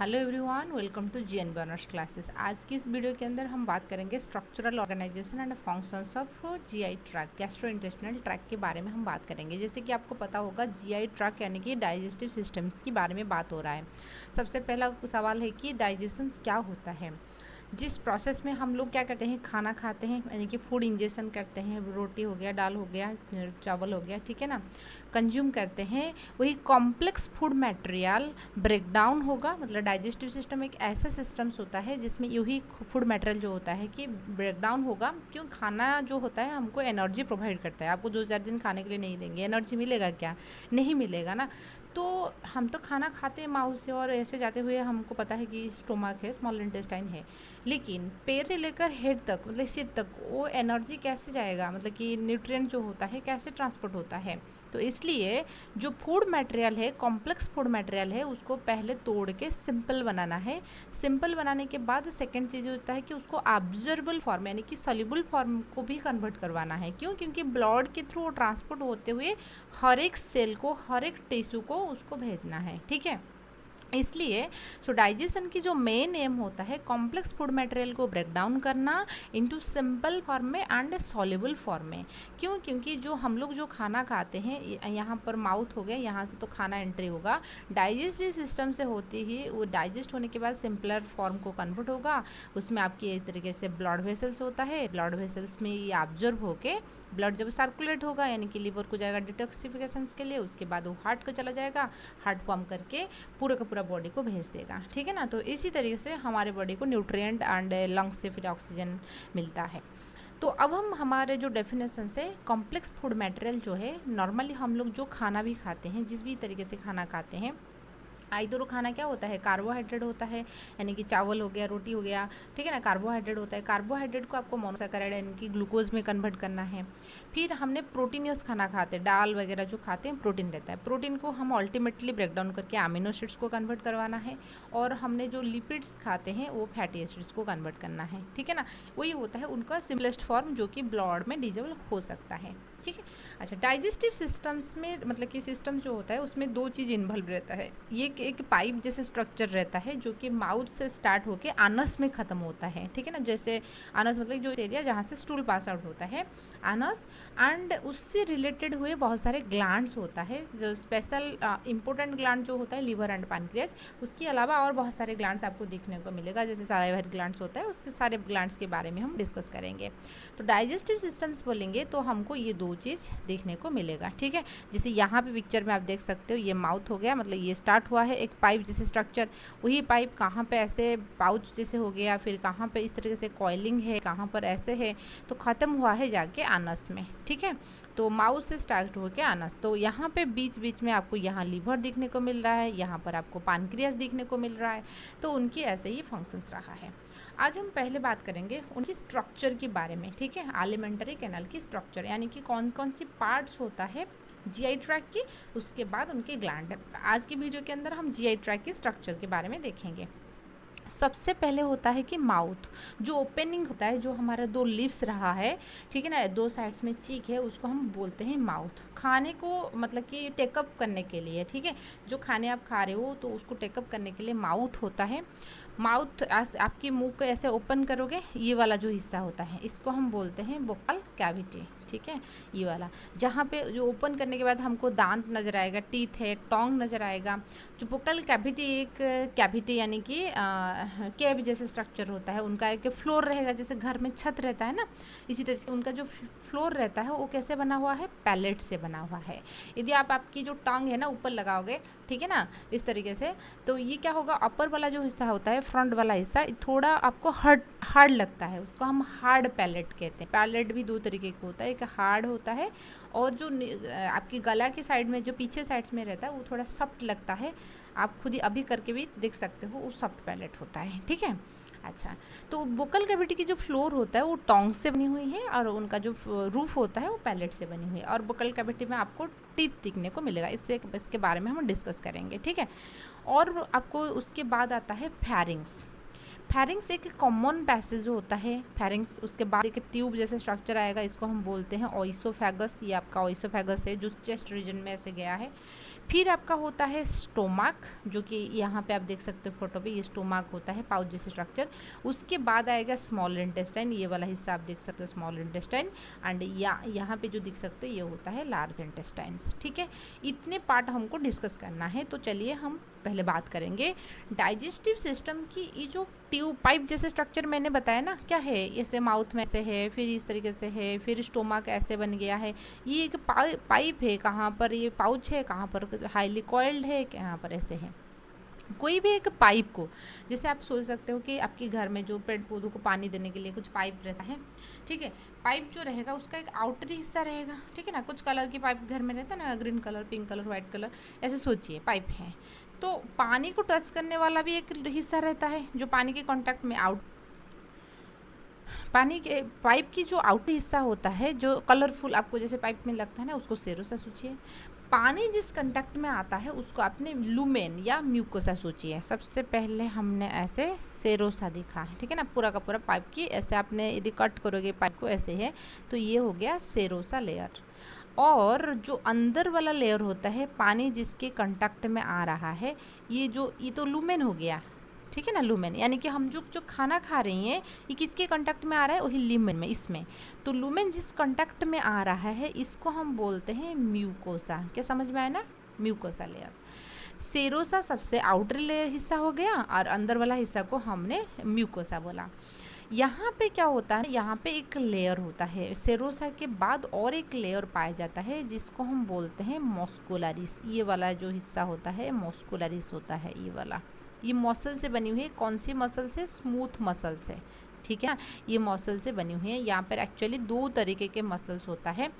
Hello everyone, welcome to GN burners classes. आज की इस वीडियो के अंदर हम बात करेंगे structural organization and functions of GI tract, gastrointestinal tract के बारे में हम बात करेंगे। जैसे कि आपको पता होगा, जीआई ट्रैक्ट यानी कि डाइजेस्टिव सिस्टम्स के बारे में बात हो रहा है। सबसे पहला सवाल है कि डाइजेशन क्या होता है। जिस प्रोसेस में हम लोग क्या करते हैं, खाना खाते हैं यानी कि फूड इंजेक्शन करते हैं, रोटी हो गया, दाल हो गया, चावल हो गया, ठीक है ना, कंज्यूम करते हैं, वही complex food material break down होगा। मतलब डाइजेस्टिव सिस्टम एक ऐसा सिस्टम्स होता है जिसमें यही फूड मटेरियल जो होता है कि ब्रेक डाउन होगा। क्यों? खाना जो होता है हमको एनर्जी प्रोवाइड करता है। आपको 2-4 दिन खाने के लिए नहीं देंगे, एनर्जी मिलेगा क्या? नहीं मिलेगा ना। तो हम तो खाना खाते हैं माउथ से, और ऐसे जाते हुए हमको पता है कि स्टोमक है, स्मॉल इंटेस्टाइन है, लेकिन पैर से लेकर हेड तक, मतलब सिर तक, वो एनर्जी कैसे जाएगा? मतलब कि न्यूट्रिएंट जो होता है कैसे ट्रांसपोर्ट होता है? तो इसलिए जो फूड मटेरियल है, कॉम्प्लेक्स फूड मटेरियल है, उसको पहले तोड़ के सिंपल बनाना है। सिंपल बनाने के बाद सेकंड चीज़ होता है कि उसको ऑब्जर्वेबल फॉर्म यानी कि सॉल्युबल फॉर्म को भी कन्वर्ट करवाना है। क्यों? क्योंकि ब्लड के थ्रू ट्रांसपोर्ट होते हुए हर एक सेल को, हर एक टिश्यू को उसको भेजना है, ठीक है। इसलिए डाइजेशन की जो मेन एम होता है, कॉम्प्लेक्स फूड मटेरियल को ब्रेक डाउन करना इनटू सिंपल फॉर्म में एंड सॉल्युबल फॉर्म में। क्यों? क्योंकि जो हम लोग जो खाना खाते हैं, यहाँ पर माउथ हो गया, यहाँ से तो खाना एंट्री होगा, डाइजेस्टिव सिस्टम से होती ही वो डाइजेस्ट होने के बाद सिंपलर फॉर्म को कन्वर्ट होगा। उसमें आपकी एक तरीके से ब्लड वेसल्स होता है, ब्लड वेसल्स में ये ऑब्जर्व होके ब्लड जब सर्कुलेट होगा यानी कि लिवर को जाएगा डिटॉक्सिफिकेशन के लिए, उसके बाद वो हार्ट को चला जाएगा, हार्ट पंप करके पूरा का पूरा बॉडी को भेज देगा, ठीक है ना। तो इसी तरीके से हमारे बॉडी को न्यूट्रिएंट एंड लंग्स से फिर ऑक्सीजन मिलता है। तो अब हम हमारे जो डेफिनेशन से कॉम्प्लेक्स फूड मटेरियल जो है, नॉर्मली हम लोग जो खाना भी खाते हैं, जिस भी तरीके से खाना खाते हैं, आइदर खाना क्या होता है, कार्बोहाइड्रेट होता है, यानी कि चावल हो गया, रोटी हो गया, ठीक है ना, कार्बोहाइड्रेट होता है। कार्बोहाइड्रेट को आपको मोनोसैकेराइड यानी कि ग्लूकोज में कन्वर्ट करना है। फिर हमने प्रोटीनियस खाना खाते हैं, दाल वगैरह जो खाते हैं, प्रोटीन रहता है। प्रोटीन को हम अल्टीमेटली ब्रेक डाउन करके अमीनो एसिड्स को कन्वर्ट करवाना है, और हमने जो लिपिड्स खाते हैं वो फैटी एसिड्स को कन्वर्ट करना है, ठीक है ना। वही होता है उनका सिंपलेस्ट फॉर्म, जो कि ब्लड में डिजोल्व हो सकता है, ठीक है। अच्छा, डाइजेस्टिव सिस्टम्स में मतलब कि सिस्टम जो होता है उसमें दो चीज़ इन्वॉल्व रहता है। ये एक पाइप जैसे स्ट्रक्चर रहता है जो कि माउथ से स्टार्ट होके आनस में ख़त्म होता है, ठीक है ना। जैसे आनस मतलब जो एरिया जहाँ से स्टूल पास आउट होता है, आनस, एंड उससे रिलेटेड हुए बहुत सारे ग्लैंड्स होता है। जो स्पेशल इंपॉर्टेंट ग्लैंड जो होता है लिवर एंड पैनक्रियाज, उसके अलावा और बहुत सारे ग्लैंड्स आपको देखने को मिलेगा, जैसे साइलेवरी ग्लैंड्स होता है, उसके सारे ग्लैंड्स के बारे में हम डिस्कस करेंगे। तो डाइजेस्टिव सिस्टम्स बोलेंगे तो हमको ये दो चीज़ देखने को मिलेगा, ठीक है। जैसे यहाँ पे पिक्चर में आप देख सकते हो, ये माउथ हो गया, मतलब ये स्टार्ट हुआ है एक पाइप जैसे स्ट्रक्चर, वही पाइप कहाँ पे ऐसे पाउच जैसे हो गया, फिर कहाँ पे इस तरीके से कॉइलिंग है, कहाँ पर ऐसे है, तो ख़त्म हुआ है जाके आनस में, ठीक है। तो माउथ से स्टार्ट होकर आनस, तो यहाँ पे बीच बीच में आपको यहाँ लीवर दिखने को मिल रहा है, यहाँ पर आपको पानक्रियास दिखने को मिल रहा है। तो उनकी ऐसे ही फंक्शंस रहा है। आज हम पहले बात करेंगे उनकी स्ट्रक्चर के बारे में, ठीक है। एलिमेंट्री कैनाल की स्ट्रक्चर यानी कि कौन कौन सी पार्ट्स होता है जीआई ट्रैक्ट की, उसके बाद उनके ग्लैंड। आज की वीडियो के अंदर हम जीआई ट्रैक्ट की स्ट्रक्चर के बारे में देखेंगे। सबसे पहले होता है कि माउथ, जो ओपनिंग होता है, जो हमारा दो लिप्स रहा है, ठीक है ना, दो साइड्स में चीक है, उसको हम बोलते हैं माउथ। खाने को मतलब कि टेकअप करने के लिए, ठीक है, जो खाने आप खा रहे हो तो उसको टेकअप करने के लिए माउथ होता है। माउथ आपके मुंह को ऐसे ओपन करोगे, ये वाला जो हिस्सा होता है इसको हम बोलते हैं वोकल कैविटी, ठीक है। ये वाला जहाँ पे जो ओपन करने के बाद हमको दांत नज़र आएगा, टीथ है, टोंग नज़र आएगा। जो वोकल कैविटी एक कैविटी यानी कि केव जैसे स्ट्रक्चर होता है, उनका एक फ्लोर रहेगा, जैसे घर में छत रहता है ना, इसी तरह से उनका जो फ्लोर रहता है वो कैसे बना हुआ है, पैलेट से बना हुआ है। यदि आप आपकी जो टंग है ना ऊपर लगाओगे, ठीक है ना, इस तरीके से, तो ये क्या होगा, अपर वाला जो हिस्सा होता है, फ्रंट वाला हिस्सा थोड़ा आपको हार्ड हार्ड लगता है, उसको हम हार्ड पैलेट कहते हैं। पैलेट भी दो तरीके का होता है, एक हार्ड होता है, और जो आपकी गला की साइड में जो पीछे साइड्स में रहता है वो थोड़ा सॉफ्ट लगता है। आप खुद ही अभी करके भी देख सकते हो, वो सॉफ्ट पैलेट होता है, ठीक है। अच्छा, तो वोकल कैविटी की जो फ्लोर होता है वो टोंग से बनी हुई है, और उनका जो रूफ होता है वो पैलेट से बनी हुई है। और वोकल कैविटी में आपको टीथ दिखने को मिलेगा, इसके बारे में हम डिस्कस करेंगे, ठीक है। और आपको उसके बाद आता है फेरिंग्स। फेरिंग्स एक कॉमन पैसेज जो होता है फेरिंग्स, उसके बाद एक ट्यूब जैसे स्ट्रक्चर आएगा, इसको हम बोलते हैं ओइसोफेगस। ये आपका ओइसोफेगस है जो चेस्ट रीजन में ऐसे गया है। फिर आपका होता है स्टोमक, जो कि यहाँ पे आप देख सकते हो फोटो पे, ये स्टोमक होता है पाउच जैसे स्ट्रक्चर। उसके बाद आएगा स्मॉल इंटेस्टाइन, ये वाला हिस्सा आप देख सकते हो स्मॉल इंटेस्टाइन। एंड यहाँ पे जो दिख सकते हो ये होता है लार्ज इंटेस्टाइन्स। ठीक है, इतने पार्ट हमको डिस्कस करना है। तो चलिए हम पहले बात करेंगे डाइजेस्टिव सिस्टम की। ये जो ट्यूब पाइप जैसे स्ट्रक्चर मैंने बताया ना, क्या है, ऐसे माउथ में ऐसे है, फिर इस तरीके से है, फिर स्टोमक ऐसे बन गया है। ये एक पाइप है, कहाँ पर ये पाउच है, कहाँ पर हाईली कॉइल्ड है, कहाँ पर ऐसे है। कोई भी एक पाइप को, जैसे आप सोच सकते हो कि आपके घर में जो पेड़ पौधों को पानी देने के लिए कुछ पाइप रहता है, ठीक है, पाइप जो रहेगा उसका एक आउटरी हिस्सा रहेगा, ठीक है ना। कुछ कलर की पाइप घर में रहता है ना, green colour, pink colour, white colour, ऐसे सोचिए पाइप है। तो पानी को टच करने वाला भी एक हिस्सा रहता है जो पानी के कांटेक्ट में पानी के पाइप की जो आउटरी हिस्सा होता है जो कलरफुल आपको जैसे पाइप में लगता है ना, उसको सेरोसा सोचिए। पानी जिस कंटेक्ट में आता है उसको आपने लुमेन या म्यूकोसा सोचिए। सबसे पहले हमने ऐसे सेरोसा देखा है, ठीक है ना, पूरा का पूरा पाइप की ऐसे आपने यदि कट करोगे पाइप को ऐसे है तो ये हो गया सेरोसा लेयर। और जो अंदर वाला लेयर होता है पानी जिसके कांटेक्ट में आ रहा है, ये तो लुमेन हो गया, ठीक है ना, लुमेन। यानी कि हम जो खाना खा रही हैं ये किसके कांटेक्ट में आ रहा है, वही लुमेन में, इसमें। तो लुमेन जिस कांटेक्ट में आ रहा है इसको हम बोलते हैं म्यूकोसा। क्या समझ में आया ना, म्यूकोसा लेयर। सेरोसा सबसे आउटर लेयर हिस्सा हो गया और अंदर वाला हिस्सा को हमने म्यूकोसा बोला। यहाँ पे क्या होता है, यहाँ पे एक लेयर होता है, सेरोसा के बाद और एक लेयर पाया जाता है जिसको हम बोलते हैं मॉस्कुलरिस। ये वाला जो हिस्सा होता है मॉस्कुलरिस होता है, ये वाला। ये मसल से बनी हुई है, कौन सी मसल से, स्मूथ मसल से, ठीक है। ये मसल से बनी हुई है। यहाँ पर एक्चुअली दो तरीके के मसल्स होता है,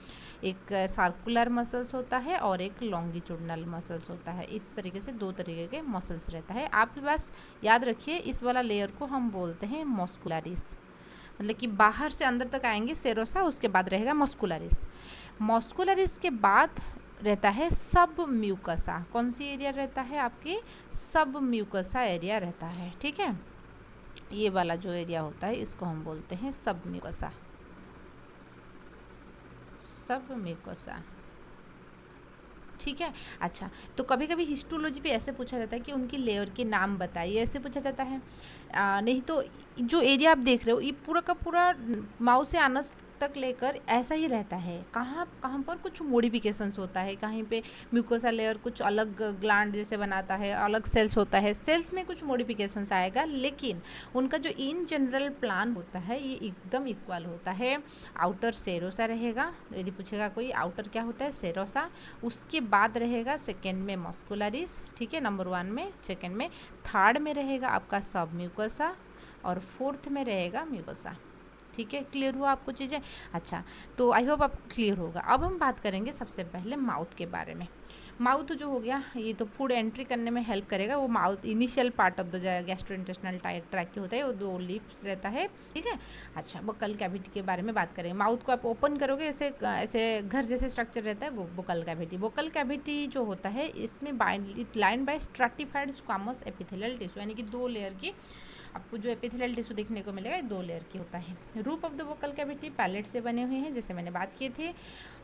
एक सर्कुलर मसल्स होता है और एक लॉन्गिट्यूडनल मसल्स होता है। इस तरीके से दो तरीके के मसल्स रहता है। आप बस याद रखिए इस वाला लेयर को हम बोलते हैं मॉस्कुलरिस, मतलब कि बाहर से अंदर तक आएंगे सेरोसा, उसके बाद रहेगा मॉस्कुलरिस। मॉस्कुलरिस के बाद रहता है सब म्यूकसा। कौन सी एरिया रहता है आपकी, सब म्यूकसा एरिया रहता है, ठीक है। ये वाला जो एरिया होता है इसको हम बोलते हैं सब म्यूकसा, सब म्यूकोसा, ठीक है। अच्छा, तो कभी कभी हिस्टोलॉजी पे ऐसे पूछा जाता है कि उनकी लेयर के नाम बताइए, ऐसे पूछा जाता है। नहीं तो जो एरिया आप देख रहे हो ये पूरा का पूरा माउथ से आनस तक लेकर ऐसा ही रहता है। कहाँ कहाँ पर कुछ मॉडिफिकेशंस होता है, कहीं पे म्यूकोसा लेयर कुछ अलग ग्लैंड जैसे बनाता है, अलग सेल्स होता है, सेल्स में कुछ मॉडिफिकेशंस आएगा, लेकिन उनका जो इन जनरल प्लान होता है ये एकदम इक्वल होता है। आउटर सेरोसा रहेगा, यदि पूछेगा कोई आउटर क्या होता है, सेरोसा। उसके बाद रहेगा सेकेंड में मॉस्कुलरिस, ठीक है, नंबर 1 में, सेकेंड में, थर्ड में रहेगा आपका सब म्यूकोसा और फोर्थ में रहेगा म्यूकोसा। ठीक है, क्लियर हुआ आपको चीज़ें। अच्छा, तो आई होप आपको क्लियर होगा। अब हम बात करेंगे सबसे पहले माउथ के बारे में। माउथ जो हो गया ये तो फूड एंट्री करने में हेल्प करेगा। वो mouth initial part of the gastrointestinal track के होता है, वो 2 लिप्स रहता है, ठीक है। अच्छा, बकल कैविटी के बारे में बात करेंगे। माउथ को आप ओपन करोगे ऐसे ऐसे घर जैसे स्ट्रक्चर रहता है बकल कैविटी। बकल कैविटी जो होता है इसमें line by stratified squamous epithelial tissue, यानी कि 2 लेयर की आपको जो एपिथेलियल टिश्यू देखने को मिलेगा 2 लेयर की होता है। Roof of the vocal cavity palate से बने हुए हैं जैसे मैंने बात की थी,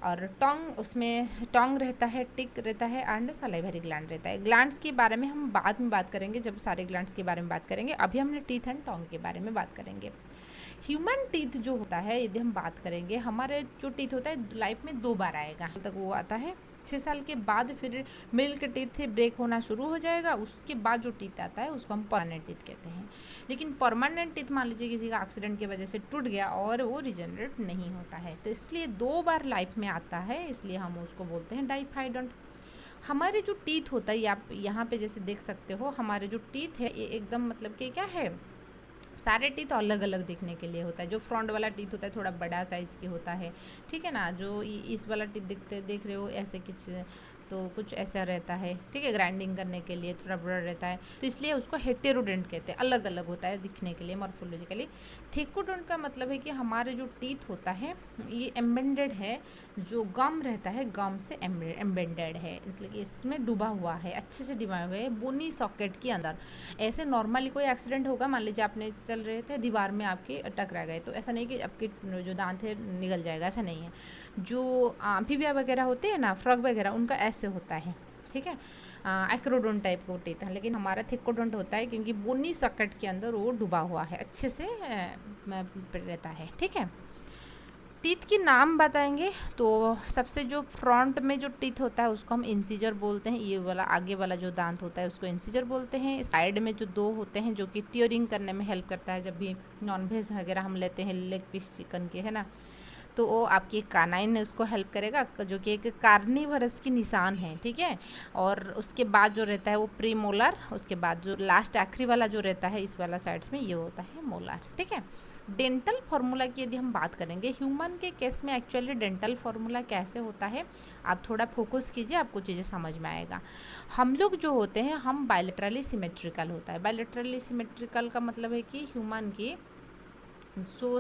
और टोंग, उसमें टोंग रहता है, टिक रहता है एंड सलाइवरी ग्लैंड रहता है। ग्लैंड्स के बारे में हम बाद में बात करेंगे जब सारे ग्लैंड्स के बारे में बात करेंगे। अभी हमने टीथ एंड टोंग के बारे में बात करेंगे। ह्यूमन टीथ जो होता है यदि हम बात करेंगे, हमारे जो टीथ होता है लाइफ में 2 बार आएगा तक वो आता है। 6 साल के बाद फिर मिल्क टीथ ब्रेक होना शुरू हो जाएगा, उसके बाद जो टीथ आता है उसको हम परमानेंट टीथ कहते हैं। लेकिन परमानेंट टीथ मान लीजिए किसी का एक्सीडेंट की वजह से टूट गया और वो रिजनरेट नहीं होता है, तो इसलिए 2 बार लाइफ में आता है, इसलिए हम उसको बोलते हैं डाइफाइडोंट। हमारे जो टीथ होता है आप यहाँ पे जैसे देख सकते हो, हमारे जो टीथ है ये एकदम मतलब कि क्या है, सारे टीथ अलग अलग दिखने के लिए होता है। जो फ्रंट वाला टीथ होता है थोड़ा बड़ा साइज़ की होता है, ठीक है ना। जो इस वाला टीथ देख रहे हो ऐसे कुछ ऐसा रहता है, ठीक है, ग्राइंडिंग करने के लिए थोड़ा बड़ा रहता है, तो इसलिए उसको हेटेरोडेंट कहते हैं, अलग अलग होता है दिखने के लिए मॉर्फोलॉजिकली। थेकोडोंट का मतलब है कि हमारे जो टीथ होता है ये एम्बेडेड है जो गम रहता है गम से एम्बेडेड है, मतलब कि इसमें डूबा हुआ है, अच्छे से डूबा हुआ है बोनी सॉकेट के अंदर। ऐसे नॉर्मली कोई एक्सीडेंट होगा, मान लीजिए आपने चल रहे थे दीवार में आपके टकरा गए, तो ऐसा नहीं कि आपके जो दांत है निकल जाएगा, ऐसा नहीं है। जो एम्फीबिया वगैरह होते हैं ना, फ्रॉग वगैरह, उनका ऐसे होता है, ठीक है। एक्रोडोन टाइप का टीथ है, लेकिन हमारा थिकोडोंट होता है क्योंकि बोनी सॉकेट के अंदर वो डूबा हुआ है, अच्छे से रहता है, ठीक है। टीथ की नाम बताएंगे तो सबसे जो फ्रंट में जो टीथ होता है उसको हम इंसीजर बोलते हैं, ये वाला आगे वाला जो दांत होता है उसको इंसीजर बोलते हैं। साइड में जो दो होते हैं जो कि टियरिंग करने में हेल्प करता है, जब भी नॉनवेज वगैरह हम लेते हैं लेग पीस चिकन के, है ना, तो वो आपकी कानाइन उसको हेल्प करेगा, जो कि एक कार्निवरस की निशान है, ठीक है। और उसके बाद जो रहता है वो प्री मोलर, उसके बाद जो लास्ट आखिरी वाला जो रहता है इस वाला साइड्स में, ये होता है मोलर, ठीक है। डेंटल फार्मूला की यदि हम बात करेंगे, ह्यूमन के केस में एक्चुअली डेंटल फार्मूला कैसे होता है, आप थोड़ा फोकस कीजिए, आपको चीज़ें समझ में आएगा। हम लोग जो होते हैं हम बायलेटरली सिमेट्रिकल होता है। बायलेटरली सिमेट्रिकल का मतलब है कि ह्यूमन की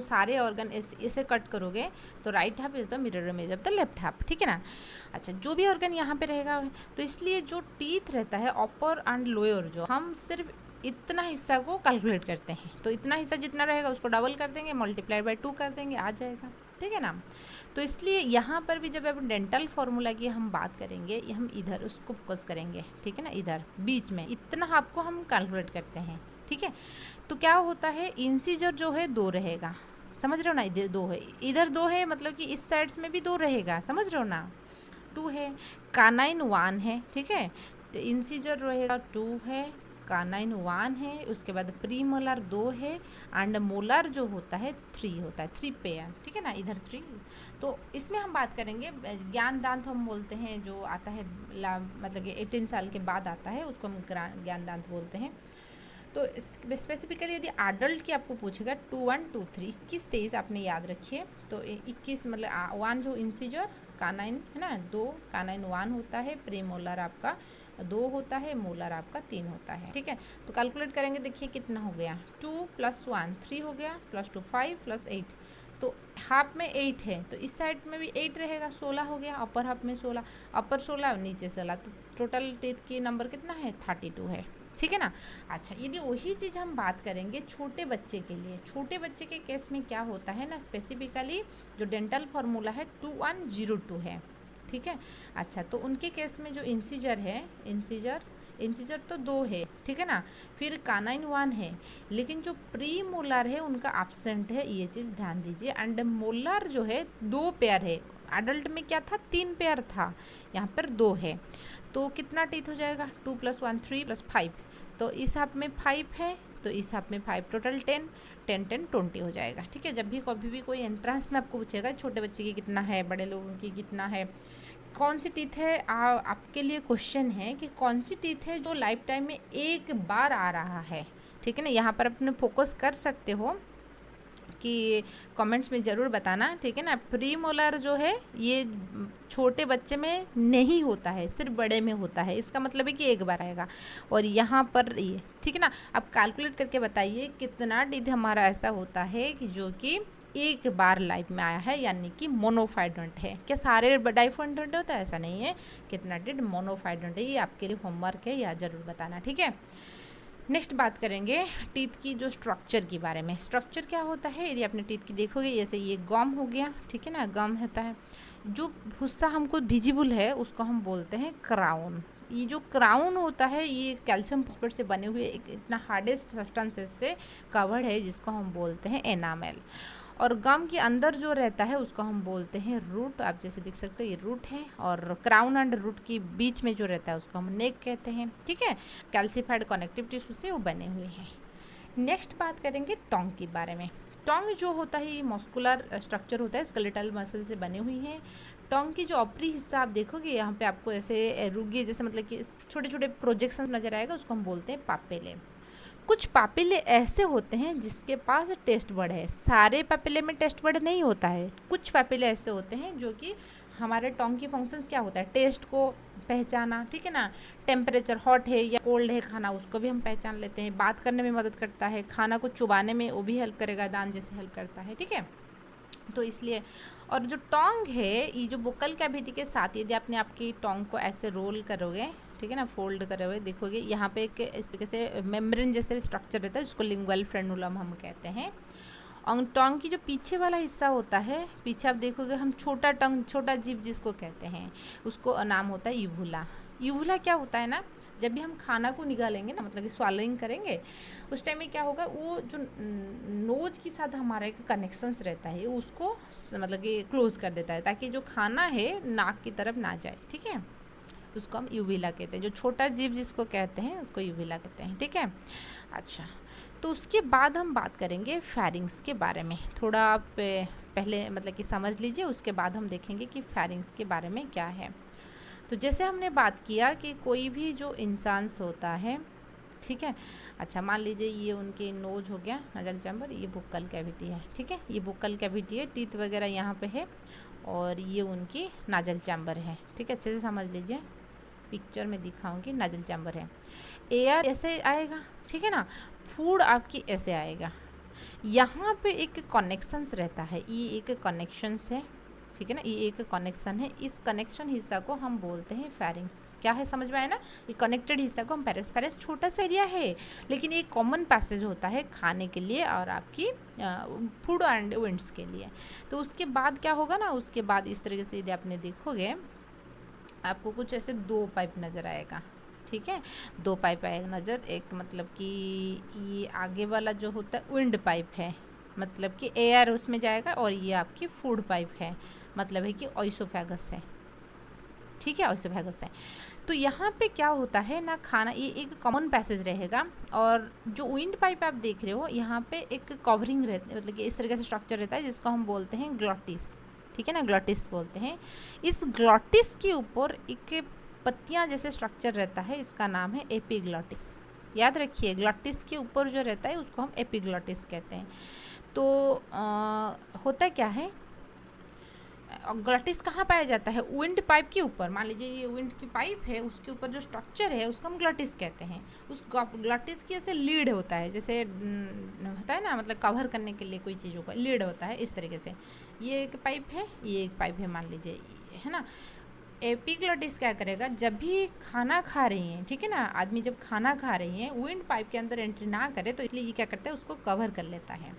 सारे ऑर्गन इसे कट करोगे तो right half is the mirror image of the left half, ठीक है ना। अच्छा, जो भी ऑर्गन यहाँ पे रहेगा, तो इसलिए जो टीथ रहता है अपर एंड लोअर, जो हम सिर्फ इतना हिस्सा को कैलकुलेट करते हैं, तो इतना हिस्सा जितना रहेगा उसको डबल कर देंगे, मल्टीप्लाई बाय 2 कर देंगे, आ जाएगा, ठीक है ना। तो इसलिए यहाँ पर भी जब आप डेंटल फार्मूला की हम बात करेंगे, हम इधर उसको फोकस करेंगे, ठीक है ना, इधर बीच में इतना आपको हम कैलकुलेट करते हैं, ठीक है। तो क्या होता है, इंसीजर जो है 2 रहेगा, समझ रहे हो ना, इधर 2 है, इधर 2 है, मतलब कि इस साइड्स में भी 2 रहेगा, समझ रहे हो ना, 2 है। कानाइन 1 है, ठीक है, तो इंसीजर रहेगा 2 है, कानाइन 1 है, उसके बाद प्री मोलर 2 है, एंड मोलर जो होता है 3 होता है, 3 पेयर, ठीक है ना, इधर 3। तो इसमें हम बात करेंगे ज्ञान दांत हम बोलते हैं, जो आता है मतलब कि 18 साल के बाद आता है, उसको हम ज्ञान दांत बोलते हैं। तो स्पेसिफिकली यदि एडल्ट की आपको पूछेगा 2 1 2 3 21 23 आपने याद रखिए, तो 21 मतलब 1 जो इंसीजर कानाइन है ना, 2 कानाइन 1 होता है, प्री मोलर आपका 2 होता है, मोलर आपका 3 होता है, ठीक है। तो कैलकुलेट करेंगे, देखिए कितना हो गया, 2 + 1 3 हो गया, +2 5 + 8, तो हाफ में 8 है, तो इस साइड में भी 8 रहेगा, 16 हो गया, अपर हाफ में 16, अपर 16 नीचे 16, तो टोटल टीथ की नंबर कितना है, 32 है, ठीक है ना। अच्छा, यदि वही चीज़ हम बात करेंगे छोटे बच्चे के लिए, छोटे बच्चे के केस में क्या होता है ना, स्पेसिफिकली जो डेंटल फार्मूला है 2102 है, ठीक है। अच्छा, तो उनके केस में जो इंसीजर है, इंसीजर तो 2 है, ठीक है ना, फिर कानाइन 1 है, लेकिन जो प्री मोलर है उनका एब्सेंट है, ये चीज़ ध्यान दीजिए। एंड मोलर जो है 2 पेयर है, एडल्ट में क्या था, 3 पेयर था, यहाँ पर 2 है, तो कितना टीथ हो जाएगा, 2 + 1 3 + 5, तो इस हाफ में 5 है, तो इस हाफ में 5, टोटल 10 10 10 20 हो जाएगा, ठीक है। जब भी कभी भी कोई एंट्रेंस में आपको पूछेगा छोटे बच्चे की कितना है, बड़े लोगों की कितना है, कौन सी टीथ है, आपके लिए क्वेश्चन है कि कौन सी टीथ है जो लाइफ टाइम में एक बार आ रहा है, ठीक है ना। यहाँ पर अपने फोकस कर सकते हो कि कमेंट्स में ज़रूर बताना, ठीक है ना। प्री मोलर जो है ये छोटे बच्चे में नहीं होता है, सिर्फ बड़े में होता है, इसका मतलब है कि एक बार आएगा। और यहाँ पर ये, ठीक है ना, अब कैलकुलेट करके बताइए कितना टीथ हमारा ऐसा होता है कि जो कि एक बार लाइफ में आया है, यानी कि मोनोफाइडेंट है। क्या सारे डाइफाइडेंट होता है, ऐसा नहीं है, कितना टीथ मोनोफाइडेंट है, ये आपके लिए होमवर्क है, या ज़रूर बताना, ठीक है। नेक्स्ट बात करेंगे टीथ की जो स्ट्रक्चर के बारे में। स्ट्रक्चर क्या होता है, यदि आपने टीथ की देखोगे, जैसे ये गम हो गया, ठीक है ना, गम होता है, जो हिस्सा हमको विजिबल है उसको हम बोलते हैं क्राउन। ये जो क्राउन होता है ये कैल्शियम फॉस्फेट से बने हुए एक इतना हार्डेस्ट सब्सटेंसेस से कवर्ड है, जिसको हम बोलते हैं एनामेल। और गम के अंदर जो रहता है उसको हम बोलते हैं रूट, आप जैसे देख सकते हो ये रूट है, और क्राउन एंड रूट के बीच में जो रहता है उसको हम नेक कहते हैं, ठीक है। कैल्सिफाइड कनेक्टिव टिश्यू से वो बने हुए हैं। नेक्स्ट बात करेंगे टोंग के बारे में। टोंग जो होता है ये मस्कुलर स्ट्रक्चर होता है, स्केलेटल मसल से बनी हुई है। टोंग की जो ऊपरी हिस्सा आप देखोगे यहाँ पे आपको ऐसे रुगे जैसे, मतलब कि छोटे छोटे प्रोजेक्शन नजर आएगा, उसको हम बोलते हैं पापेले। कुछ पापिले ऐसे होते हैं जिसके पास टेस्ट बर्ड है, सारे पापिले में टेस्ट बर्ड नहीं होता है, कुछ पापिले ऐसे होते हैं जो कि हमारे टोंग की फंक्शंस क्या होता है, टेस्ट को पहचाना, ठीक है ना, टेम्परेचर हॉट है या कोल्ड है खाना, उसको भी हम पहचान लेते हैं, बात करने में मदद करता है, खाना को चुबाने में वो भी हेल्प करेगा, दांत जैसे हेल्प करता है, ठीक है। तो इसलिए और जो टोंग है, ये जो बुक्कल कैविटी के साथ यदि आपने आपकी टोंग को ऐसे रोल करोगे, ठीक है ना, फोल्ड करे हुए देखोगे, यहाँ पे एक इस तरीके से मेम्ब्रेन जैसे स्ट्रक्चर रहता है जिसको लिंगुअल फ्रेनुलम हम कहते हैं। और टोंग की जो पीछे वाला हिस्सा होता है, पीछे आप देखोगे हम छोटा टंग, छोटा जीभ जिसको कहते हैं, उसको नाम होता है यूवुला। यूवुला क्या होता है ना, जब भी हम खाना को निकालेंगे ना, मतलब कि स्वालोइंग करेंगे, उस टाइम में क्या होगा, वो जो नोज के साथ हमारा एक कनेक्शंस रहता है उसको मतलब कि क्लोज कर देता है, ताकि जो खाना है नाक की तरफ ना जाए, ठीक है। उसको हम यूविला कहते हैं, जो छोटा जीभ जिसको कहते हैं उसको यूविला कहते हैं, ठीक है। अच्छा, तो उसके बाद हम बात करेंगे फेरिंग्स के बारे में। थोड़ा आप पहले मतलब कि समझ लीजिए, उसके बाद हम देखेंगे कि फेरिंग्स के बारे में क्या है। तो जैसे हमने बात किया कि कोई भी जो इंसान होता है, ठीक है। अच्छा, मान लीजिए ये उनके नोज हो गया, नजल चैम्बर, ये बुक्कल कैविटी है, ठीक है, ये बुक्कल कैविटी है, टीथ वगैरह यहाँ पे है, और ये उनकी नाजल चैम्बर है, ठीक है। अच्छे से समझ लीजिए, पिक्चर में दिखाऊंगी, नाजल चैम्बर है। एयर ऐसे आएगा, ठीक है ना, फूड आपकी ऐसे आएगा। यहाँ पे एक कनेक्शंस रहता है, ये एक कनेक्शंस है, ठीक है ना, ये एक कनेक्शन है। इस कनेक्शन हिस्सा को हम बोलते हैं फेरिंग्स। क्या है, समझ में आया ना, ये कनेक्टेड हिस्सा को हम फेरिंग्स। फेरिंग्स छोटा सा एरिया है, लेकिन ये कॉमन पैसेज होता है खाने के लिए और आपकी फूड एंड विंड्स के लिए। तो उसके बाद क्या होगा ना, उसके बाद इस तरीके से यदि आपने देखोगे, आपको कुछ ऐसे दो पाइप नज़र आएगा, ठीक है, दो पाइप आएगा नज़र। एक मतलब कि ये आगे वाला जो होता है विंड पाइप है, मतलब कि एयर उसमें जाएगा, और ये आपकी फूड पाइप है, मतलब है कि ऑइसोफेगस है, ठीक है, ऑइसोफेगस है। तो यहाँ पे क्या होता है ना, खाना, ये एक कॉमन पैसेज रहेगा, और जो विंड पाइप आप देख रहे हो यहाँ पे एक कवरिंग रहती है, मतलब कि इस तरीके से स्ट्रक्चर रहता है जिसको हम बोलते हैं ग्लॉटिस, ठीक है ना, ग्लॉटिस बोलते हैं। इस ग्लॉटिस के ऊपर एक पत्तियां जैसे स्ट्रक्चर रहता है, इसका नाम है एपिग्लॉटिस। याद रखिए, ग्लॉटिस के ऊपर जो रहता है उसको हम एपिग्लॉटिस कहते हैं। तो होता क्या है, ग्लॉटिस कहाँ पाया जाता है, विंड पाइप के ऊपर। मान लीजिए ये विंड की पाइप है, उसके ऊपर जो स्ट्रक्चर है उसको हम ग्लॉटिस कहते हैं। उस ग्लॉटिस की ऐसे लीड होता है, जैसे होता है ना, मतलब कवर करने के लिए कोई चीज़ों का लीड होता है, इस तरीके से। ये एक पाइप है, ये एक पाइप है, मान लीजिए, है ना। एपिग्लॉटिस क्या करेगा, जब भी खाना खा रही हैं, ठीक है ना, आदमी जब खाना खा रही हैं, विंड पाइप के अंदर एंट्री ना करे, तो इसलिए ये क्या करता है, उसको कवर कर लेता है,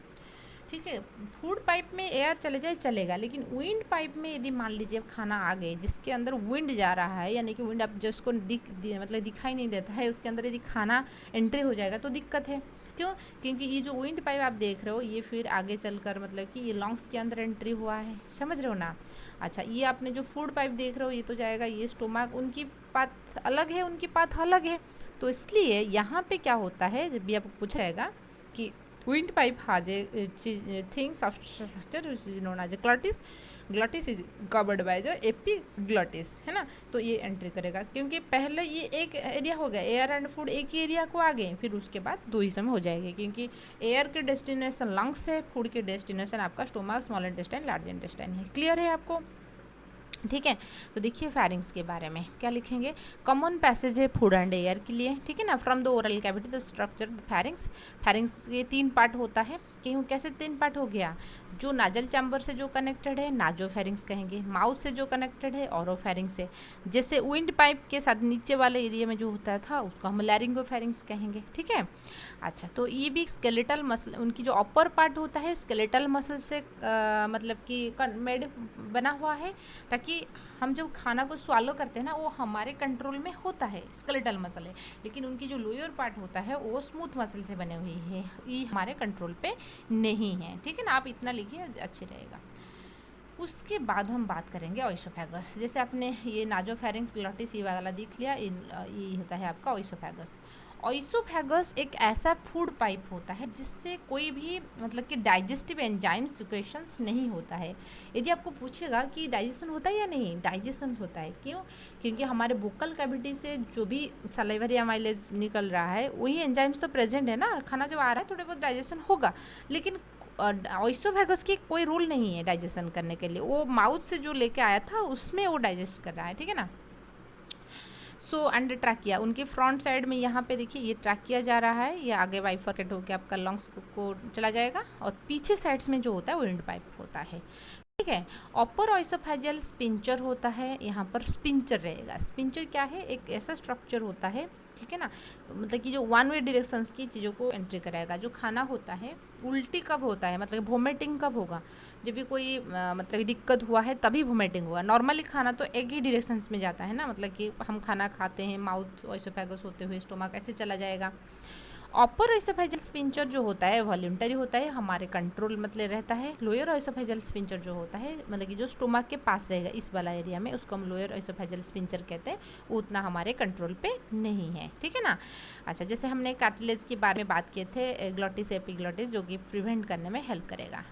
ठीक है। फूड पाइप में एयर चले जाए चलेगा, लेकिन विंड पाइप में यदि मान लीजिए खाना आ गए जिसके अंदर विंड जा रहा है, यानी कि विंड अब जो उसको मतलब दिखाई नहीं देता है, उसके अंदर यदि खाना एंट्री हो जाएगा तो दिक्कत है। क्यों, क्योंकि ये जो विंड पाइप आप देख रहे हो, ये फिर आगे चलकर मतलब कि ये लंग्स के अंदर एंट्री हुआ है, समझ रहे हो ना। अच्छा, ये आपने जो फूड पाइप देख रहे हो, ये तो जाएगा, ये स्टोमक, उनकी पाथ अलग है, उनकी पाथ अलग है। तो इसलिए यहाँ पे क्या होता है, जब भी आपको पूछा जाएगा कि wind pipe has a thin substructure which is known as a glottis. Glottis is covered by the epiglottis, है ना। तो ये एंट्री करेगा, क्योंकि पहले ये एक एरिया हो गया, एयर एंड फूड एक ही एरिया को आ गए, फिर उसके बाद दो हिस्सों में हो जाएगी, क्योंकि एयर के डेस्टिनेशन लंग्स है, फूड के डेस्टिनेशन आपका stomach, small intestine, large intestine है। क्लियर है आपको, ठीक है। तो देखिए फेरिंग्स के बारे में क्या लिखेंगे, कॉमन पैसेज है फूड एंड एयर के लिए, ठीक है ना, from the oral cavity the structure pharynx. Pharynx के तीन पार्ट होता है, क्यों, कैसे तीन पार्ट हो गया, जो नाजल चैम्बर से जो कनेक्टेड है नाजो फेरिंग्स कहेंगे, माउथ से जो कनेक्टेड है ऑरो फेरिंग्स से, जैसे विंड पाइप के साथ नीचे वाले एरिया में जो होता था उसको हम लैरिंगो फेरिंग्स कहेंगे, ठीक है। अच्छा, तो ये भी स्केलेटल मसल, उनकी जो अपर पार्ट होता है स्केलेटल मसल से मतलब कि मेड बना हुआ है, ताकि हम जब खाना को स्वालो करते हैं ना, वो हमारे कंट्रोल में होता है, स्केलेटल मसल है। लेकिन उनकी जो लोअर पार्ट होता है वो स्मूथ मसल से बने हुई है, ये हमारे कंट्रोल पे नहीं है, ठीक है ना। आप इतना लिखिए, अच्छे रहेगा। उसके बाद हम बात करेंगे ऑइसोफेगस। जैसे आपने ये नाजोफेरिंग्स, ग्लॉटिस, ये वाला देख लिया, ये होता है आपका ऑइसोफेगस। ऑइसोफेगस एक ऐसा फूड पाइप होता है जिससे कोई भी मतलब कि डाइजेस्टिव एंजाइम सिक्रेशंस नहीं होता है। यदि आपको पूछेगा कि डाइजेशन होता है या नहीं, डाइजेशन होता है। क्यों, क्योंकि हमारे बुक्कल कैविटी से जो भी सलाइवरी अमाइलेज निकल रहा है वही एंजाइम्स तो प्रेजेंट है ना, खाना जब आ रहा है थोड़े बहुत डाइजेशन होगा, लेकिन ऑइसोफेगस की कोई रूल नहीं है डाइजेशन करने के लिए, वो माउथ से जो लेके आया था उसमें वो डाइजेस्ट कर रहा है, ठीक है ना। सो एंड ट्रैकिया, उनके फ्रंट साइड में यहाँ पे देखिए ये ट्रैकिया जा रहा है, ये आगे बाइफरकेट होकर आपका लंग्स को चला जाएगा, और पीछे साइड्स में जो होता है वो विंड पाइप होता है, ठीक ठीक है। अपर ऑइसोफेजियल स्पिंचर होता है, यहाँ पर स्पिंचर रहेगा। स्पिंचर क्या है, एक ऐसा स्ट्रक्चर होता है, ठीक है ना, मतलब कि जो वन वे डायरेक्शंस की चीज़ों को एंट्री कराएगा। जो खाना होता है उल्टी कब होता है, मतलब वोमिटिंग कब होगा, जब भी कोई मतलब दिक्कत हुआ है तभी वोमिटिंग हुआ। नॉर्मली खाना तो एक ही डायरेक्शंस में जाता है ना, मतलब कि हम खाना खाते हैं, माउथ ऑइसोफेगस होते हुए स्टोमक ऐसे चला जाएगा। अपर ऑइसोफेजियल स्पिंचर जो होता है वॉल्यूंटरी होता है, हमारे कंट्रोल मतलब रहता है। लोअर ऑइसोफेजियल स्पिंचर जो होता है, मतलब कि जो स्टोमक के पास रहेगा इस वाला एरिया में, उसको हम लोअर ऑइसोफेजियल स्पिंचर कहते हैं। वो उतना हमारे कंट्रोल पे नहीं है, ठीक है ना। अच्छा, जैसे हमने कार्टिलेज के बारे में बात किए थे, ग्लॉटिस एपिग्लॉटिस, जो कि प्रिवेंट करने में हेल्प करेगा।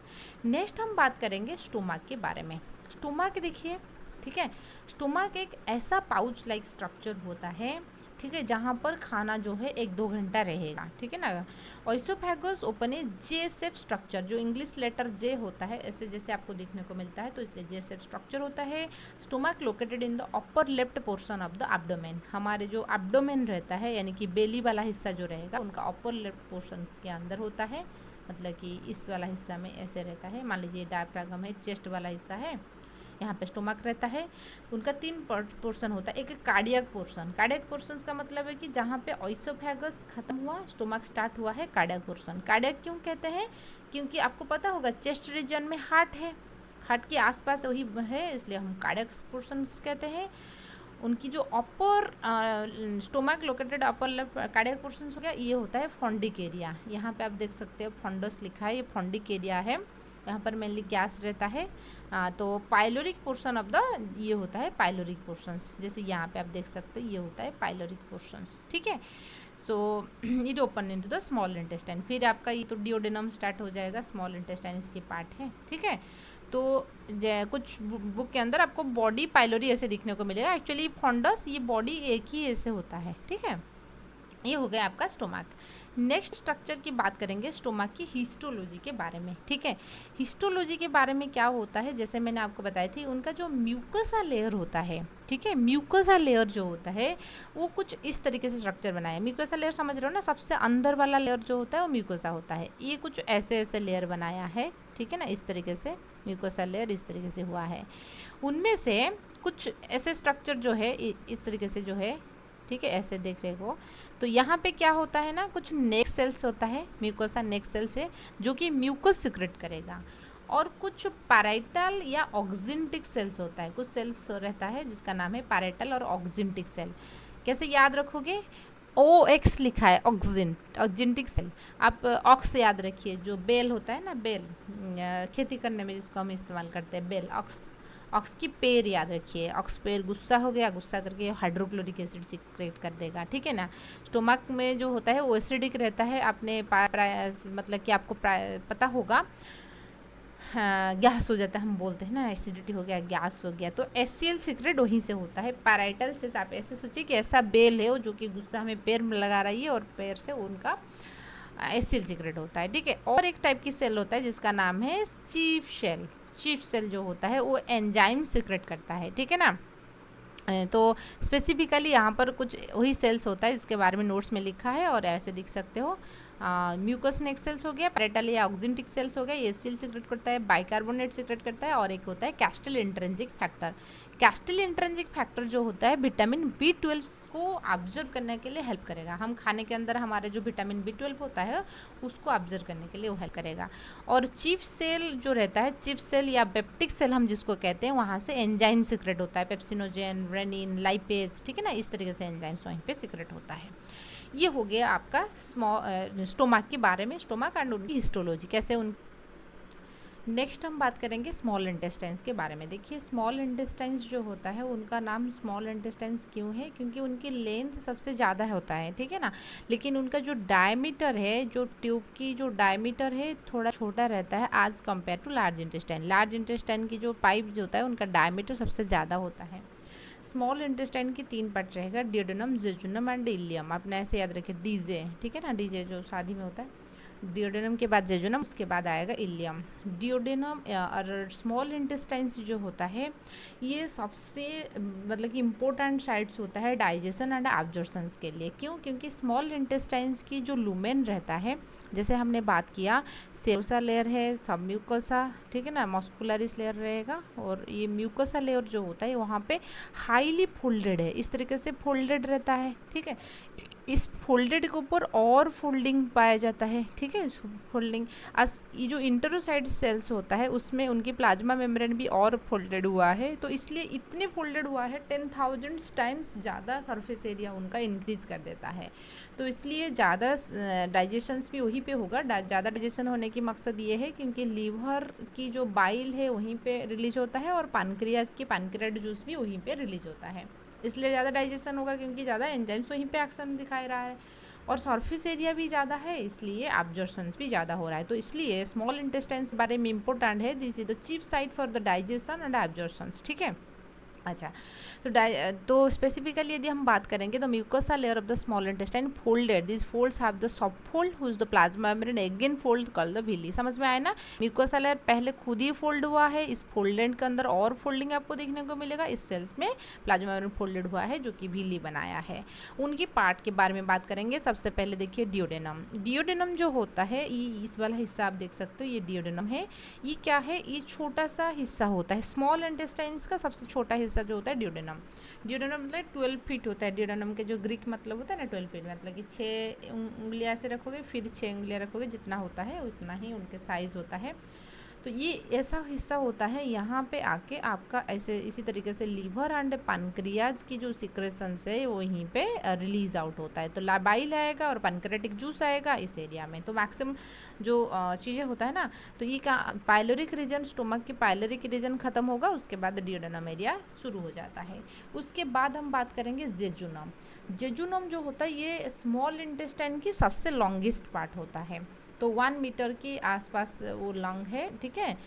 नेक्स्ट हम बात करेंगे स्टोमक के बारे में। स्टोमक देखिए, ठीक है, स्टोमक एक ऐसा पाउच लाइक स्ट्रक्चर होता है, ठीक है, जहाँ पर खाना जो है 1-2 घंटा रहेगा, ठीक है ना। ऑइसोफेगस ओपन ए जे शेप स्ट्रक्चर, जो इंग्लिश लेटर जे होता है ऐसे जैसे आपको देखने को मिलता है, तो इसलिए जे शेप स्ट्रक्चर होता है। Stomach located in the upper left portion of the abdomen, हमारे जो एब्डोमेन रहता है यानी कि बेली वाला हिस्सा जो रहेगा उनका अपर लेफ्ट पोर्शन के अंदर होता है, मतलब कि इस वाला हिस्सा में ऐसे रहता है। मान लीजिए डायफ्रागम है, चेस्ट वाला हिस्सा है, यहाँ पे स्टोमक रहता है। उनका 3 पोर्शन होता है। एक कार्डियक पोर्शन, कार्डियक पोर्शन का मतलब है कि जहाँ पे ऑइसोफेगस खत्म हुआ, स्टोमक स्टार्ट हुआ है, कार्डियक पोर्शन। कार्डियक क्यों कहते हैं, क्योंकि आपको पता होगा चेस्ट रीजन में हार्ट है, हार्ट के आसपास वही है, इसलिए हम कार्डियक पोर्शन कहते हैं। उनकी जो upper stomach located upper left cardiac portion हो गया, ये होता है फॉन्डिक एरिया। यहाँ पे आप देख सकते हो फॉन्डस लिखा है, ये फॉन्डिक एरिया है, यहाँ पर मेनली गैस रहता है। तो पाइलोरिक पोर्शन ऑफ द ये होता है पाइलोरिक पोर्शंस, जैसे यहाँ पे आप देख सकते हैं ये होता है पाइलोरिक पोर्शंस, ठीक है। So it open into the small intestine. फिर आपका ये तो डिओडेनम स्टार्ट हो जाएगा, स्मॉल इंटेस्टाइन इसकी पार्ट है, ठीक है। तो कुछ बुक के अंदर आपको बॉडी पाइलोरी ऐसे दिखने को मिलेगा, एक्चुअली फॉन्डस ये बॉडी एक ही ऐसे होता है, ठीक है। ये हो गया आपका स्टोमक। नेक्स्ट स्ट्रक्चर की बात करेंगे स्टोमक की हिस्टोलॉजी के बारे में, ठीक है। हिस्टोलॉजी के बारे में क्या होता है, जैसे मैंने आपको बताई थी, उनका जो म्यूकसा लेयर होता है, ठीक है, म्यूकसा लेयर जो होता है वो कुछ इस तरीके से स्ट्रक्चर बनाया है। म्यूकसा लेयर समझ रहे हो ना, सबसे अंदर वाला लेयर जो होता है वो म्यूकोसा होता है। ये कुछ ऐसे ऐसे लेयर बनाया है, ठीक है ना, इस तरीके से म्यूकोसा लेयर इस तरीके से हुआ है। उनमें से कुछ ऐसे स्ट्रक्चर जो है इस तरीके से जो है, ठीक है, ऐसे देख रहे हो। तो यहाँ पे क्या होता है ना, कुछ नेक सेल्स होता है, म्यूकोसा नेक सेल्स है जो कि म्यूकस सिक्रेट करेगा, और कुछ पैराइटल या ऑक्जिंटिक सेल्स होता है, कुछ सेल्स रहता है जिसका नाम है पैराइटल और ऑक्जिंटिक सेल। कैसे याद रखोगे, OX लिखा है, ऑक्जिंटिक सेल। आप ऑक्स याद रखिए, जो बेल होता है ना, बेल खेती करने में जिसको हम इस्तेमाल करते हैं, बेल ऑक्स की पेड़ याद रखिए। ऑक्स पेड़ गुस्सा हो गया, गुस्सा करके हाइड्रोक्लोरिक एसिड सिक्रेट कर देगा, ठीक है ना। स्टोमक में जो होता है वो एसिडिक रहता है, आपने मतलब कि आपको पता होगा, हाँ, गैस हो जाता है, हम बोलते हैं ना एसिडिटी हो गया, गैस हो गया, तो HCl सिक्रेट वहीं से होता है, पैराइटल से। आप ऐसे सोचिए कि ऐसा बेल है वो जो कि गुस्सा हमें पैर में लगा रही है, और पैर से उनका HCl सिक्रेट होता है, ठीक है। और एक टाइप की सेल होता है जिसका नाम है चीफ सेल। चीफ सेल जो होता है वो एंजाइम सिक्रेट करता है, ठीक है ना। तो स्पेसिफिकली यहाँ पर कुछ वही सेल्स होता है जिसके बारे में नोट्स में लिखा है, और ऐसे दिख सकते हो। म्यूकस नेक सेल्स हो गया, पैरेटल या ऑक्जिंटिक सेल्स हो गया, ये सेल सिक्रेट करता है, बाइकार्बोनेट सिक्रेट करता है, और एक होता है castle intrinsic factor. Castle intrinsic factor जो होता है विटामिन B12 को ऑब्जर्व करने के लिए हेल्प करेगा। हम खाने के अंदर हमारे जो विटामिन B12 होता है उसको ऑब्जर्व करने के लिए वो हेल्प करेगा। और चीफ सेल जो रहता है, चीफ सेल या पेप्टिक सेल हम जिसको कहते हैं, वहाँ से एंजाइम सिक्रेट होता है, पेप्सिनोजेन, रेनिन, लाइपेज, ठीक है ना, इस तरीके से एंजाइम्स वहीं पे सिक्रेट होता है। ये हो गया आपका स्टोमक के बारे में, स्टोमक एंड उनकी हिस्टोलॉजी कैसे उन। नेक्स्ट हम बात करेंगे स्मॉल इंटेस्टाइन्स के बारे में। देखिए स्मॉल इंटेस्टाइन्स जो होता है उनका नाम स्मॉल इंटेस्टाइन्स क्यों है, क्योंकि उनकी लेंथ सबसे ज़्यादा होता है, ठीक है ना, लेकिन उनका जो डायमीटर है, जो ट्यूब की जो डायमीटर है थोड़ा छोटा रहता है as compare to large intestine. Large intestine की जो पाइप जो होता है उनका डायमीटर सबसे ज़्यादा होता है। स्मॉल इंटेस्टाइन की 3 पार्ट रहेगा, डियोडेनम, जेजुनम एंड इलियम। आपने ऐसे याद रखिए, डीजे, ठीक है ना, डीजे जो शादी में होता है, डियोडेनम के बाद जेजुनम, उसके बाद आएगा इलियम। डियोडेनम और स्मॉल इंटेस्टाइन्स जो होता है ये सबसे मतलब कि इम्पोर्टेंट साइट्स होता है डाइजेशन एंड एब्जॉर्प्शंस के लिए। क्यों? क्योंकि स्मॉल इंटेस्टाइन्स की जो लुमेन रहता है, जैसे हमने बात किया सेरोसा लेयर है, सब म्यूकोसा, ठीक है ना, मस्कुलरिस लेयर रहेगा, और ये म्यूकोसा लेयर जो होता है वहाँ पे हाईली फोल्डेड है, इस तरीके से फोल्डेड रहता है, ठीक है। इस फोल्डेड के ऊपर और फोल्डिंग पाया जाता है, ठीक है। फोल्डिंग ये जो इंटरोसाइड सेल्स होता है उसमें उनकी प्लाज्मा मेम्ब्रेन भी और फोल्डेड हुआ है, तो इसलिए इतने फोल्डेड हुआ है 10,000 टाइम्स ज़्यादा सरफेस एरिया उनका इंक्रीज कर देता है। तो इसलिए ज़्यादा डाइजेशंस भी वहीं पे होगा। ज़्यादा डाइजेशन होने की मकसद ये है क्योंकि लीवर की जो बाइल है वहीं पे रिलीज होता है, और पैनक्रियाज की पैनक्रियाट जूस भी वहीं पे रिलीज होता है, इसलिए ज़्यादा डाइजेशन होगा क्योंकि ज़्यादा एंजाइम्स वहीं पे एक्शन दिखाई रहा है, और सरफेस एरिया भी ज़्यादा है, इसलिए एब्जॉर्प्शंस भी ज़्यादा हो रहा है। तो इसलिए स्मॉल इंटेस्टाइन्स बारे में इंपॉर्टेंट है, this is the chief site for the digestion and absorptions, ठीक है। अच्छा, तो स्पेसिफिकली यदि हम बात करेंगे तो mucosa layer of the small intestine folded, this folds have the sub fold whose the plasma membrane again fold called the villi. समझ में आया ना? म्यूकोसा लेयर पहले खुद ही फोल्ड हुआ है, इस फोल्डेड के अंदर और फोल्डिंग आपको देखने को मिलेगा, इस सेल्स में प्लाज्मा मेम्ब्रेन फोल्डेड हुआ है जो कि विली बनाया है। उनकी पार्ट के बारे में बात करेंगे। सबसे पहले देखिए डियोडेनम। डियोडेनम जो होता है, ये इस वाला हिस्सा आप देख सकते हो, ये डियोडेनम है। ये क्या है? ये छोटा सा हिस्सा होता है स्मॉल इंटेस्टाइन्स का, सबसे छोटा हिस्सा जो होता है डियोडेनम। डियोडेनम मतलब 12 फीट होता है। डियोडेनम के जो ग्रीक मतलब होता है ना 12 फीट, मतलब कि 6 उंगलियां ऐसे रखोगे फिर 6 उंगलियां रखोगे, जितना होता है उतना ही उनके साइज होता है। तो ये ऐसा हिस्सा होता है, यहाँ पे आके आपका ऐसे इसी तरीके से लीवर एंड पैनक्रियाज की जो सिक्रेशंस है वो वहीं पे रिलीज आउट होता है। तो बाइल आएगा और पैनक्रेटिक जूस आएगा इस एरिया में। तो मैक्सिमम जो चीज़ें होता है ना, तो ये का पाइलोरिक रीजन, स्टोमक की पाइलोरिक रीजन खत्म होगा, उसके बाद डियोडेनम एरिया शुरू हो जाता है। उसके बाद हम बात करेंगे जेजुनम। जेजुनम जो होता है ये स्मॉल इंटेस्टाइन की सबसे लॉन्गेस्ट पार्ट होता है, तो 1 मीटर के आसपास वो लॉन्ग है, ठीक है।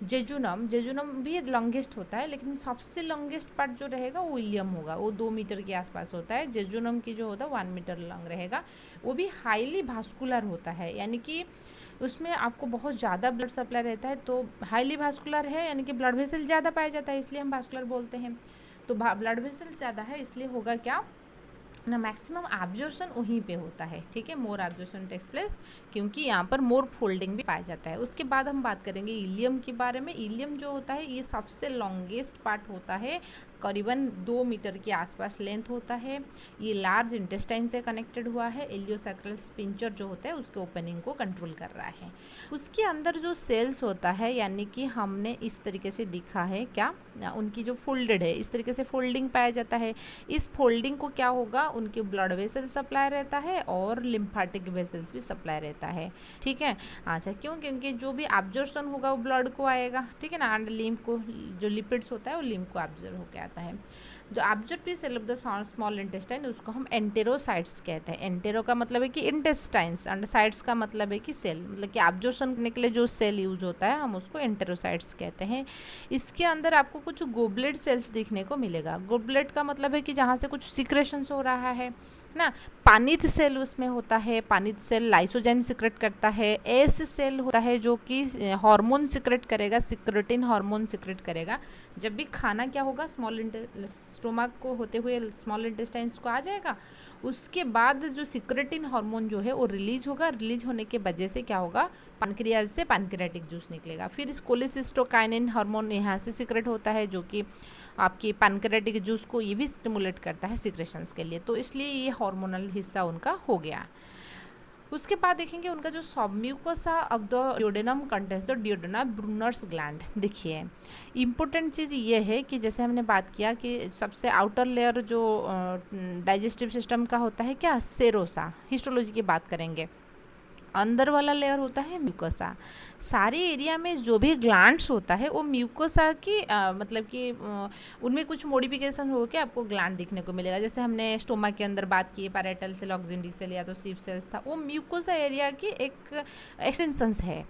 जेजुनम भी लॉन्गेस्ट होता है, लेकिन सबसे लॉन्गेस्ट पार्ट जो रहेगा वो इलियम होगा, वो 2 मीटर के आसपास होता है। जेजुनम की जो होता है 1 मीटर लॉन्ग रहेगा, वो भी हाईली भास्कुलर होता है, यानी कि उसमें आपको बहुत ज़्यादा ब्लड सप्लाई रहता है। तो हाईली भास्कुलर है यानी कि ब्लड वेसल ज़्यादा पाया जाता है, इसलिए हम भास्कुलर बोलते हैं। तो ब्लड वेसल ज़्यादा है, इसलिए होगा क्या ना, मैक्सिमम एब्जॉर्प्शन वहीं पे होता है, ठीक है। मोर एब्जॉर्प्शन टेक्स प्लेस क्योंकि यहाँ पर मोर फोल्डिंग भी पाया जाता है। उसके बाद हम बात करेंगे इलियम के बारे में। इलियम जो होता है ये सबसे लॉन्गेस्ट पार्ट होता है, करीबन 2 मीटर के आसपास लेंथ होता है। ये लार्ज इंटेस्टाइन से कनेक्टेड हुआ है, इलियोसैक्रल स्पिंचर जो होता है उसके ओपनिंग को कंट्रोल कर रहा है। उसके अंदर जो सेल्स होता है, यानी कि हमने इस तरीके से दिखा है क्या, उनकी जो फोल्डेड है इस तरीके से फोल्डिंग पाया जाता है। इस फोल्डिंग को क्या होगा, उनके ब्लड वेसल सप्लाई रहता है और लिम्फेटिक वेसल्स भी सप्लाई रहता है, ठीक है। अच्छा, क्यों? क्योंकि जो भी एब्जॉर्प्शन होगा वो ब्लड को आएगा, ठीक है ना, एंड लिम्फ को, जो लिपिड्स होता है वो लिम्फ को एब्जॉर्ब होकर आता है। जो absorptive cell of the small intestine उसको हम एंटेरोसाइट्स कहते हैं। एंटेरो का मतलब है कि इंटेस्टाइन्स, एंड साइट्स का मतलब है कि सेल, मतलब कि एब्जॉर्प्शन करने के लिए जो सेल यूज होता है हम उसको एंटेरोसाइट्स कहते हैं। इसके अंदर आपको कुछ गोबलेट सेल्स देखने को मिलेगा। गोबलेट का मतलब है कि जहाँ से कुछ सिक्रेशंस हो रहा है ना। पानित सेल उसमें होता है, पानित सेल लाइसोजाइम सिक्रेट करता है। एस सेल होता है जो कि हार्मोन सिक्रेट करेगा, सिक्रेटिन हार्मोन सिक्रेट करेगा। जब भी खाना क्या होगा, स्टोमक को होते हुए स्मॉल इंटेस्टाइन्स को आ जाएगा, उसके बाद जो सिक्रेटिन हार्मोन जो है वो रिलीज होगा। रिलीज होने के वजह से क्या होगा, पैनक्रियाज से पैनक्रियाटिक जूस निकलेगा। फिर इस कोलेसिस्टोकाइनिन हार्मोन यहाँ से सिक्रेट होता है, जो कि आपकी पैनक्रियाटिक जूस को ये भी स्टिमुलेट करता है सिक्रेशंस के लिए। तो इसलिए ये हार्मोनल हिस्सा उनका हो गया। उसके बाद देखेंगे उनका जो submucosa of the duodenum contains the duodenum Brunner's gland. देखिए इम्पोर्टेंट चीज़ ये है कि जैसे हमने बात किया कि सबसे आउटर लेयर जो डाइजेस्टिव सिस्टम का होता है क्या, सेरोसा। हिस्टोलॉजी की बात करेंगे, अंदर वाला लेयर होता है म्यूकोसा। सारे एरिया में जो भी ग्लैंड्स होता है वो म्यूकोसा की मतलब कि उनमें कुछ मॉडिफिकेशन हो के आपको ग्लैंड दिखने को मिलेगा। जैसे हमने स्टोमक के अंदर बात की, पैराइटल सेल, ऑक्सिनरी सेल या तो सीप सेल्स था, वो म्यूकोसा एरिया की एक एक्सटेंशंस है।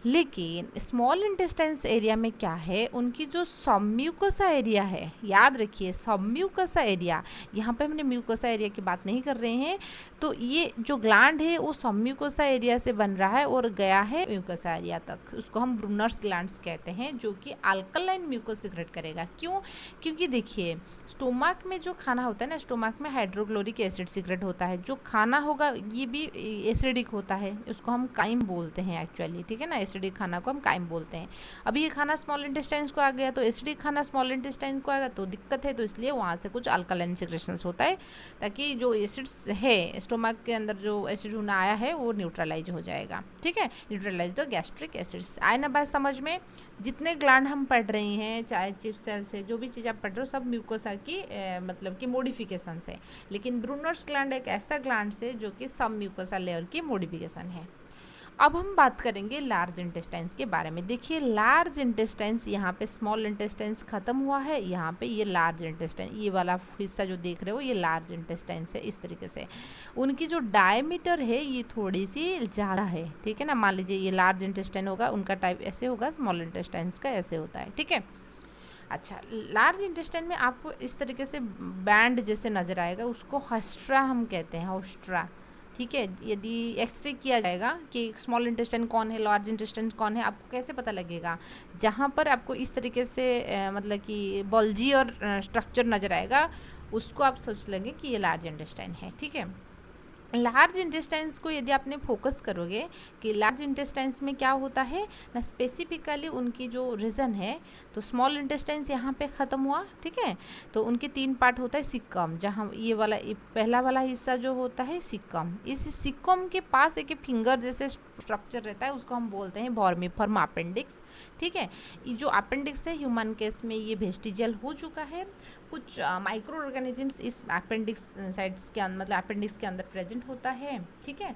लेकिन स्मॉल इंटेस्टाइन्स एरिया में क्या है, उनकी जो सबम्यूकोसा एरिया है, याद रखिए सबम्यूकोसा एरिया, यहाँ पे हमने म्यूकोसा एरिया की बात नहीं कर रहे हैं। तो ये जो ग्लैंड है वो सबम्यूकोसा एरिया एरिया से बन रहा है और गया है म्यूकस एरिया तक, उसको हम ब्रूनर्स ग्लैंड्स कहते हैं, जो कि अल्कलाइन म्यूकस सीक्रेट करेगा। क्यों? क्योंकि देखिए स्टोमक में जो खाना होता है ना, स्टोमक में हाइड्रोक्लोरिक एसिड सीक्रेट होता है, जो खाना होगा ये भी एसिडिक होता है, उसको हम काइम बोलते हैं एक्चुअली, ठीक है ना, एसिडिक खाना को हम काइम बोलते हैं। अभी ये खाना स्मॉल इंटेस्टाइन्स को आ गया तो एसिडिक खाना स्मॉल इंटेस्टाइन को आएगा तो दिक्कत है, तो इसलिए वहाँ से कुछ अल्कलाइन सीक्रेशंस होता है, ताकि जो एसिड्स है स्टोमक के अंदर जो एसिड होना आया है वो न्यूट्रलाइज हो जाएगा, ठीक है, न्यूट्रलाइज द गैस्ट्रिक एसिड्स। आए ना बात समझ में? जितने ग्लैंड हम पढ़ रहे हैं, चाहे चिप सेल से जो भी चीज़ आप पढ़ रहे हो, सब म्यूकोसा की मतलब कि मॉडिफिकेशन है, लेकिन ब्रूनर्स ग्लैंड एक ऐसा ग्लैंड से जो कि सब म्यूकोसा लेयर की मॉडिफिकेशन है। अब हम बात करेंगे लार्ज इंटेस्टाइन्स के बारे में। देखिए लार्ज इंटेस्टाइन्स, यहाँ पे स्मॉल इंटेस्टाइन्स खत्म हुआ है, यहाँ पे ये लार्ज इंटेस्टाइन, ये वाला हिस्सा जो देख रहे हो ये लार्ज इंटेस्टाइन्स है। इस तरीके से उनकी जो डायमीटर है ये थोड़ी सी ज़्यादा है, ठीक है ना। मान लीजिए ये लार्ज इंटेस्टाइन होगा, उनका टाइप ऐसे होगा, स्मॉल इंटेस्टाइन्स का ऐसे होता है, ठीक है। अच्छा, लार्ज इंटेस्टाइन में आपको इस तरीके से बैंड जैसे नजर आएगा, उसको हस्ट्रा हम कहते हैं, हस्ट्रा, ठीक है। यदि एक्सरे किया जाएगा कि स्मॉल इंटेस्टाइन कौन है, लार्ज इंटेस्टाइन कौन है, आपको कैसे पता लगेगा? जहाँ पर आपको इस तरीके से मतलब कि बल्जी और स्ट्रक्चर नजर आएगा, उसको आप सोच लेंगे कि ये लार्ज इंटेस्टाइन है, ठीक है। लार्ज इंटेस्टाइन्स को यदि आपने फोकस करोगे कि लार्ज इंटेस्टाइन्स में क्या होता है ना, स्पेसिफिकली उनकी जो रीजन है, तो स्मॉल इंटेस्टाइन्स यहाँ पे ख़त्म हुआ, ठीक है। तो उनके 3 पार्ट होता है, सिक्कम, जहाँ ये वाला पहला वाला हिस्सा जो होता है सिक्कम, इस सिक्कम के पास एक फिंगर जैसे स्ट्रक्चर रहता है, उसको हम बोलते हैं वॉर्मिफॉर्म अपेंडिक्स, ठीक है। ये जो अपेंडिक्स है ह्यूमन केस में ये वेस्टिजियल हो चुका है। कुछ माइक्रो ऑर्गेनिजम्स इस अपेंडिक्स साइड्स के मतलब अपेंडिक्स के अंदर प्रेजेंट होता है, ठीक है,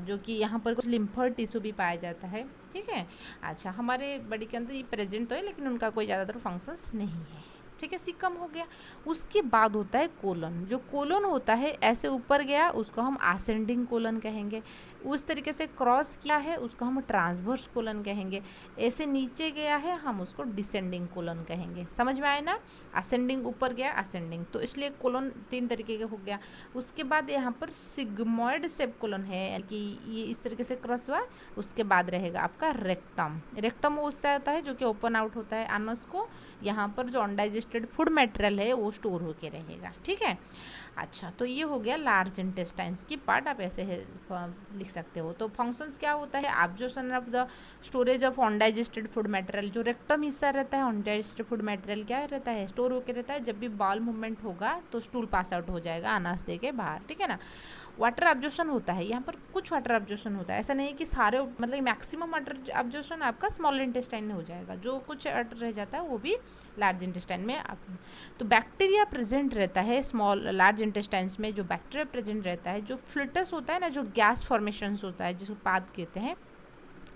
जो कि यहाँ पर कुछ लिम्फर टिश्यू भी पाया जाता है, ठीक है। अच्छा, हमारे बॉडी के अंदर ये प्रेजेंट तो है, लेकिन उनका कोई ज़्यादातर फंक्शंस नहीं है, ठीक है, सिक्कम हो गया। उसके बाद होता है कोलन, जो कोलन होता है ऐसे ऊपर गया उसको हम असेंडिंग कोलन कहेंगे, उस तरीके से क्रॉस किया है उसको हम ट्रांसवर्स कोलन कहेंगे, ऐसे नीचे गया है हम उसको डिसेंडिंग कोलन कहेंगे। समझ में आए ना? असेंडिंग ऊपर गया, असेंडिंग, तो इसलिए कोलन 3 तरीके का हो गया। उसके बाद यहाँ पर सिग्मोइड शेप कोलन है कि ये इस तरीके से क्रॉस हुआ। उसके बाद रहेगा आपका रेक्टम। रेक्टम वो उससे होता है जो कि ओपन आउट होता है अनस को, यहाँ पर जो अनडाइजेस्टेड फूड मटेरियल है वो स्टोर होके रहेगा, ठीक है। अच्छा, तो ये हो गया लार्ज इंटेस्टाइन्स की पार्ट, आप ऐसे लिख सकते हो। तो फंक्शंस क्या होता है? Absorption of the storage of undigested food material, जो रेक्टम हिस्सा रहता है अनडाइजेस्टेड फूड मटेरियल क्या रहता है, स्टोर होकर रहता है। जब भी बाउल मूवमेंट होगा तो स्टूल पास आउट हो जाएगा अनाज दे के बाहर, ठीक है ना। वाटर ऑब्जॉर्प्शन होता है, यहाँ पर कुछ वाटर ऑब्जॉर्प्शन होता है, ऐसा नहीं कि सारे, मतलब मैक्सिमम वाटर ऑब्जॉर्प्शन आपका स्मॉल इंटेस्टाइन में हो जाएगा, जो कुछ वाटर रह जाता है वो भी लार्ज इंटेस्टाइन में तो बैक्टीरिया प्रेजेंट रहता है स्मॉल लार्ज इंटेस्टाइन्स में। जो बैक्टीरिया प्रेजेंट रहता है, जो फ्लूटस होता है ना, जो गैस फॉर्मेशन होता है जिसको पाद कहते हैं,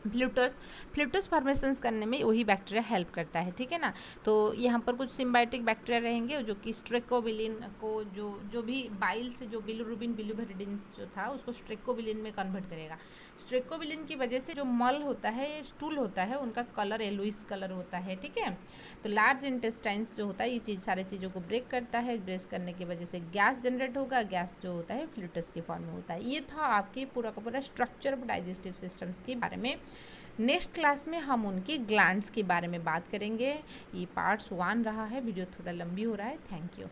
फ्लूटस फॉर्मेशंस करने में वही बैक्टीरिया हेल्प करता है, ठीक है ना। तो यहाँ पर कुछ सिम्बायोटिक बैक्टीरिया रहेंगे जो कि स्ट्रेकोबिलिन को जो भी बाइल से जो बिलिरुबिन बिलिरुबिन जो था उसको स्ट्रेकोबिलिन में कन्वर्ट करेगा। स्ट्रेकोबिलिन की वजह से जो मल होता है, स्टूल होता है, उनका कलर येलोइश कलर होता है, ठीक है। तो लार्ज इंटेस्टाइन्स जो होता है ये चीज़ सारी चीज़ों को ब्रेक करता है, ब्रेक करने की वजह से गैस जनरेट होगा, गैस जो होता है फ्लूटस के फॉर्म में होता है। ये था आपकी पूरा का पूरा स्ट्रक्चर ऑफ डाइजेस्टिव सिस्टम्स के बारे में। नेक्स्ट क्लास में हम उनकी ग्लैंड्स के बारे में बात करेंगे। ये पार्ट्स 1 रहा है, वीडियो थोड़ा लंबी हो रहा है। Thank you.